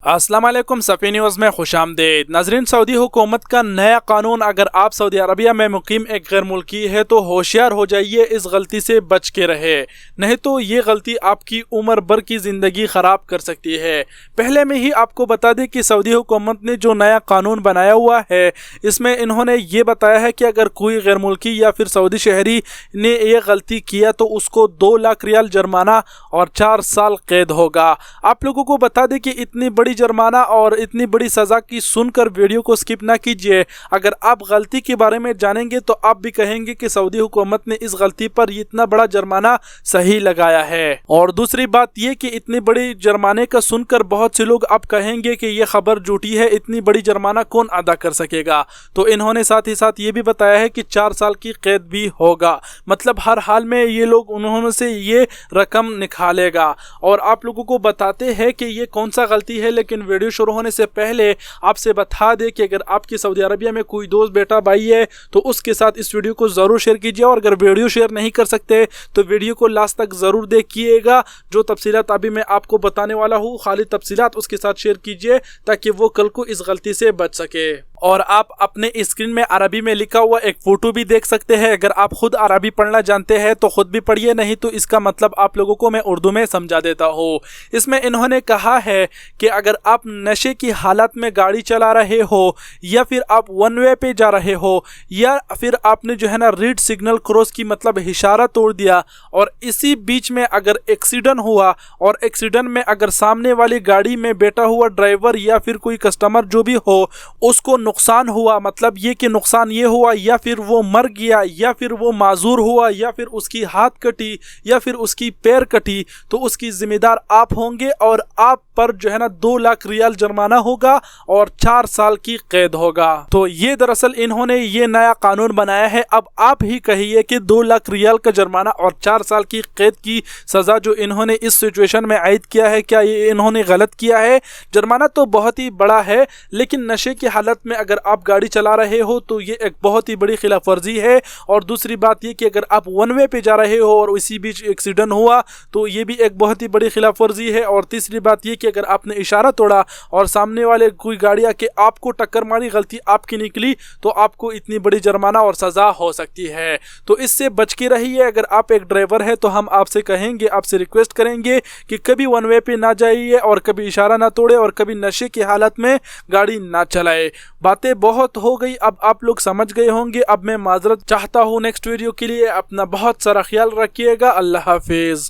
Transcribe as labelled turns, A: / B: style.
A: अस्सलाम वालेकुम, सफ़ी न्यूज़ में खुशामदीद। नाज़रीन, सऊदी हुकूमत का नया कानून, अगर आप सऊदी अरबिया में मुकीम एक गैर मुल्की है तो होशियार हो जाइए, इस गलती से बच के रहे, नहीं तो ये गलती आपकी उम्र भर की ज़िंदगी ख़राब कर सकती है। पहले में ही आपको बता दें कि सऊदी हुकूमत ने जो नया कानून बनाया हुआ है, इसमें इन्होंने ये बताया है कि अगर कोई गैर मुल्की या फिर सऊदी शहरी ने ये गलती किया तो उसको 2 लाख रियाल जुर्माना और 4 साल कैद होगा। आप लोगों को बता दें कि इतनी बड़ी जुर्माना और इतनी बड़ी सज़ा की सुनकर वीडियो को स्किप ना कीजिए। अगर आप गलती के बारे में जानेंगे तो आप भी कहेंगे कि सऊदी हुकूमत ने इस गलती पर इतना बड़ा जुर्माना सही लगाया है। और दूसरी बात यह कि इतनी बड़ी जुर्माने का सुनकर बहुत से लोग आप कहेंगे कि यह खबर झूठी है, इतनी बड़ी जुर्माना कौन अदा कर सकेगा। तो इन्होंने साथ ही साथ ये भी बताया है कि 4 साल की कैद भी होगा, मतलब हर हाल में ये लोग उन्होंने से ये रकम निकालेगा। और आप लोगों को बताते हैं कि ये कौन सा गलती है, लेकिन वीडियो शुरू होने से पहले आपसे बता दें कि अगर आपकी सऊदी अरबिया में कोई दोस्त बेटा भाई है तो उसके साथ इस वीडियो को ज़रूर शेयर कीजिए। और अगर वीडियो शेयर नहीं कर सकते तो वीडियो को लास्ट तक ज़रूर देखिएगा। जो तफसीलात अभी मैं आपको बताने वाला हूँ, खाली तफसीलात उसके साथ शेयर कीजिए ताकि वो कल को इस गलती से बच सके। और आप अपने स्क्रीन में अरबी में लिखा हुआ एक फ़ोटो भी देख सकते हैं। अगर आप खुद अरबी पढ़ना जानते हैं तो खुद भी पढ़िए, नहीं तो इसका मतलब आप लोगों को मैं उर्दू में समझा देता हूँ। इसमें इन्होंने कहा है कि अगर आप नशे की हालत में गाड़ी चला रहे हो, या फिर आप वन वे पे जा रहे हो, या फिर आपने जो है ना रेड सिग्नल क्रॉस की मतलब इशारा तोड़ दिया, और इसी बीच में अगर एक्सीडेंट हुआ और एक्सीडेंट में अगर सामने वाली गाड़ी में बैठा हुआ ड्राइवर या फिर कोई कस्टमर जो भी हो उसको नुकसान हुआ, मतलब ये कि नुकसान ये हुआ या फिर वो मर गया या फिर वो माजूर हुआ या फिर उसकी हाथ कटी या फिर उसकी पैर कटी, तो उसकी जिम्मेदार आप होंगे और आप पर जो है ना 2 लाख रियाल जुर्माना होगा और 4 साल की कैद होगा। तो ये दरअसल इन्होंने ये नया कानून बनाया है। अब आप ही कहिए कि 2 लाख रियाल का जुर्माना और 4 साल की कैद की सज़ा जो इन्होंने इस सिचुएशन में आयद किया है, क्या ये इन्होंने गलत किया है? जुर्माना तो बहुत ही बड़ा है, लेकिन नशे की हालत में अगर आप गाड़ी चला रहे हो तो ये एक बहुत ही बड़ी खिलाफ वर्जी है। और दूसरी बात ये कि अगर आप वन वे पे जा रहे हो और इसी बीच एक्सीडेंट हुआ तो ये भी एक बहुत ही बड़ी खिलाफ वर्जी है। और तीसरी बात ये कि अगर आपने इशारा तोड़ा और सामने वाले कोई गाड़ी आके आपको टक्कर मारी, गलती आपकी निकली, तो आपको इतनी बड़ी जुर्माना और सज़ा हो सकती है। तो इससे बच के रहिए। अगर आप एक ड्राइवर है तो हम आपसे कहेंगे, आपसे रिक्वेस्ट करेंगे कि कभी वन वे पे ना जाइए और कभी इशारा ना तोड़े और कभी नशे की हालत में गाड़ी ना चलाए। बातें बहुत हो गई, अब आप लोग समझ गए होंगे। अब मैं माजरत चाहता हूँ। नेक्स्ट वीडियो के लिए अपना बहुत सारा ख्याल रखिएगा। अल्लाह हाफिज़।